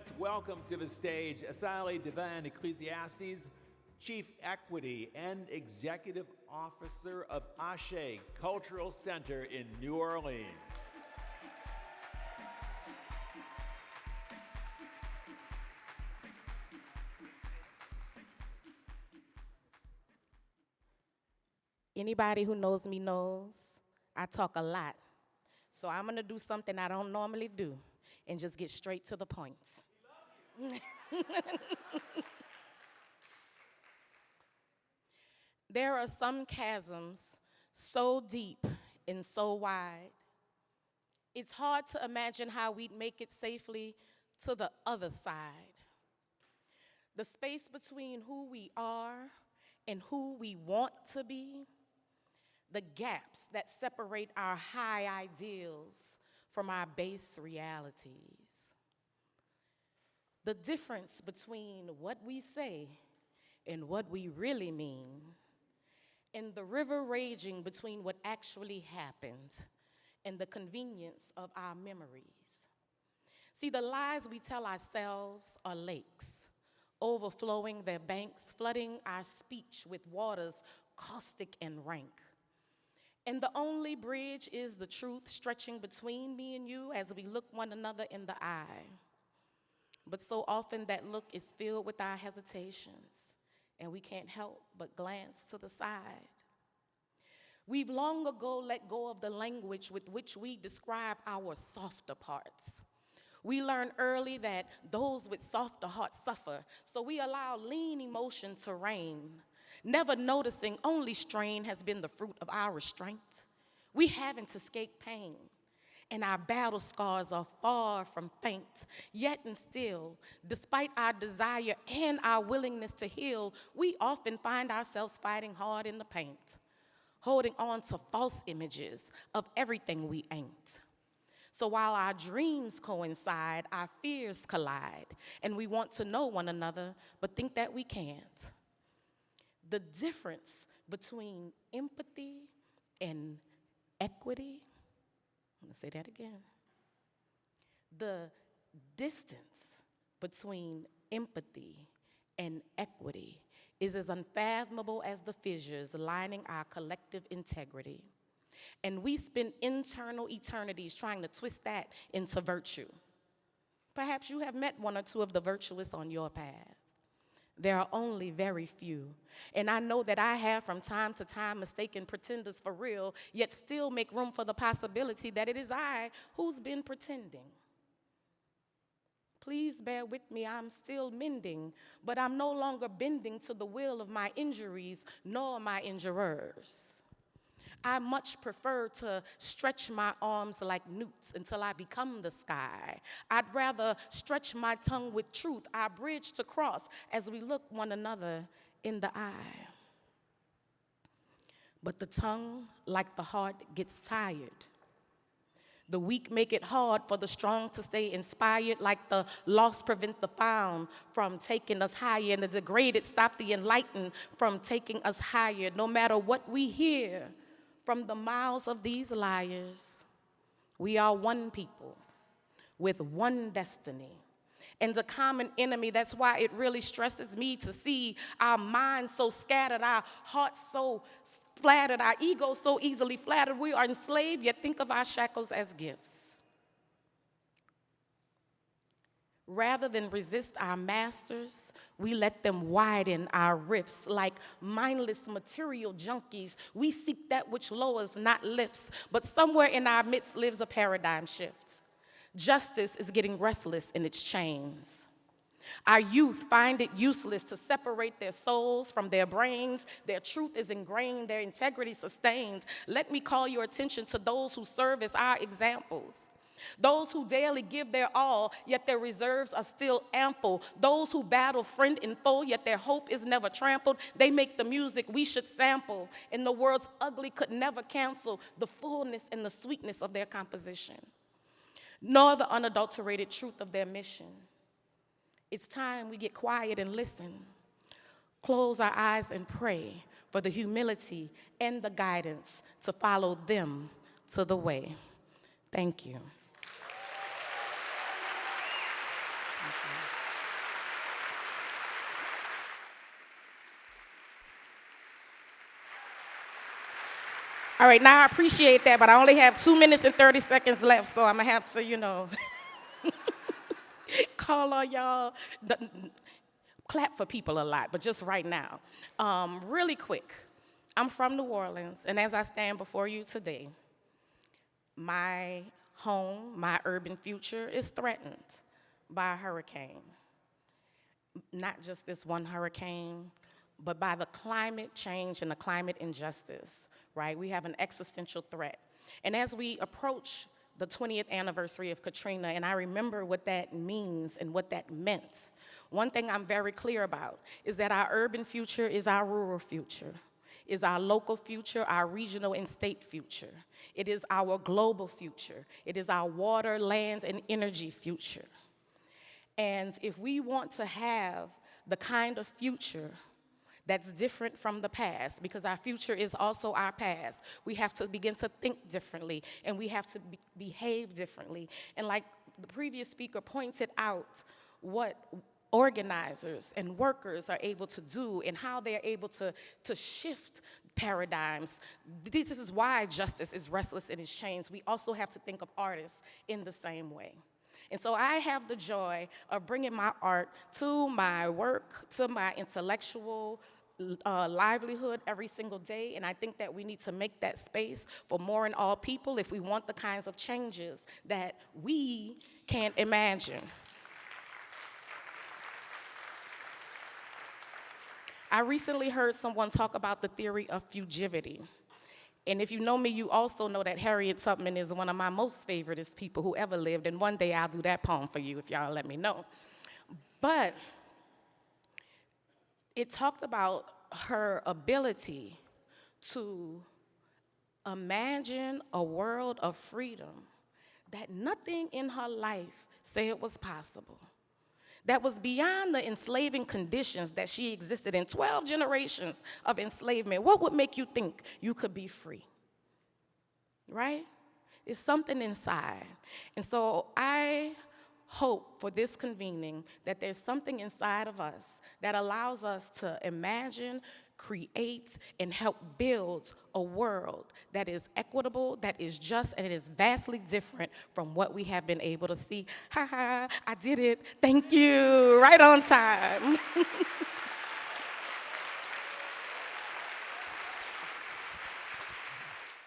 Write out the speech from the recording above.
let's welcome to the stage Asali DeVan Ecclesiastes, Chief Equity and Executive Officer of Ashe Cultural Center in New Orleans. Anybody who knows me knows I talk a lot. So I'm going to do something I don't normally do and just get straight to the point. There are some chasms so deep and so wide, it's hard to imagine how we'd make it safely to the other side. The space between who we are and who we want to be, the gaps that separate our high ideals from our base realities. The difference between what we say and what we really mean, and the river raging between what actually happened and the convenience of our memories. See, the lies we tell ourselves are lakes, overflowing their banks, flooding our speech with waters caustic and rank. And the only bridge is the truth stretching between me and you as we look one another in the eye. But so often that look is filled with our hesitations, and we can't help but glance to the side. We've long ago let go of the language with which we describe our softer parts. We learned early that those with softer hearts suffer, so we allow lean emotion to reign, never noticing only strain has been the fruit of our restraint. We haven't escaped pain, and our battle scars are far from faint. Yet and still, despite our desire and our willingness to heal, we often find ourselves fighting hard in the paint, holding on to false images of everything we ain't. So while our dreams coincide, our fears collide, and we want to know one another, but think that we can't. The difference between empathy and equity, I'm gonna say that again. The distance between empathy and equity is as unfathomable as the fissures lining our collective integrity. And we spend internal eternities trying to twist that into virtue. Perhaps you have met one or two of the virtuous on your path. There are only very few. And I know that I have from time to time mistaken pretenders for real, yet still make room for the possibility that it is I who's been pretending. Please bear with me, I'm still mending, but I'm no longer bending to the will of my injuries nor my injurers. I much prefer to stretch my arms like newts until I become the sky. I'd rather stretch my tongue with truth, our bridge to cross as we look one another in the eye. But the tongue, like the heart, gets tired. The weak make it hard for the strong to stay inspired, like the lost prevent the found from taking us higher, and the degraded stop the enlightened from taking us higher. No matter what we hear from the mouths of these liars, we are one people with one destiny and a common enemy. That's why it really stresses me to see our minds so scattered, our hearts so flattered, our egos so easily flattered. We are enslaved, yet think of our shackles as gifts. Rather than resist our masters, we let them widen our rifts. Like mindless material junkies, we seek that which lowers, not lifts. But somewhere in our midst lives a paradigm shift. Justice is getting restless in its chains. Our youth find it useless to separate their souls from their brains. Their truth is ingrained, their integrity sustained. Let me call your attention to those who serve as our examples. Those who daily give their all, yet their reserves are still ample. Those who battle friend and foe, yet their hope is never trampled. They make the music we should sample, and the world's ugly could never cancel the fullness and the sweetness of their composition, nor the unadulterated truth of their mission. It's time we get quiet and listen, close our eyes and pray for the humility and the guidance to follow them to the way. Thank you. All right, now I appreciate that, but I only have 2 minutes and 30 seconds left, so I'm gonna have to, call on y'all. Clap for people a lot, but just right now. Really quick, I'm from New Orleans, and as I stand before you today, my home, my urban future is threatened by a hurricane. Not just this one hurricane, but by the climate change and the climate injustice, right? We have an existential threat. And as we approach the 20th anniversary of Katrina, and I remember what that means and what that meant, one thing I'm very clear about is that our urban future is our rural future, is our local future, our regional and state future. It is our global future. It is our water, land, and energy future. And if we want to have the kind of future that's different from the past, because our future is also our past, we have to begin to think differently, and we have to behave differently. And like the previous speaker pointed out, what organizers and workers are able to do and how they're able to shift paradigms. This is why justice is restless in its chains. We also have to think of artists in the same way. And so I have the joy of bringing my art to my work, to my intellectual livelihood every single day, and I think that we need to make that space for more and all people if we want the kinds of changes that we can't imagine. I recently heard someone talk about the theory of fugivity. And if you know me, you also know that Harriet Tubman is one of my most favoriteest people who ever lived, and one day I'll do that poem for you if y'all let me know. But it talked about her ability to imagine a world of freedom that nothing in her life said it was possible, that was beyond the enslaving conditions that she existed in, 12 generations of enslavement. What would make you think you could be free? Right? It's something inside. And so I hope for this convening that there's something inside of us that allows us to imagine, create, and help build a world that is equitable, that is just, and it is vastly different from what we have been able to see. Ha ha, I did it. Thank you. Right on time.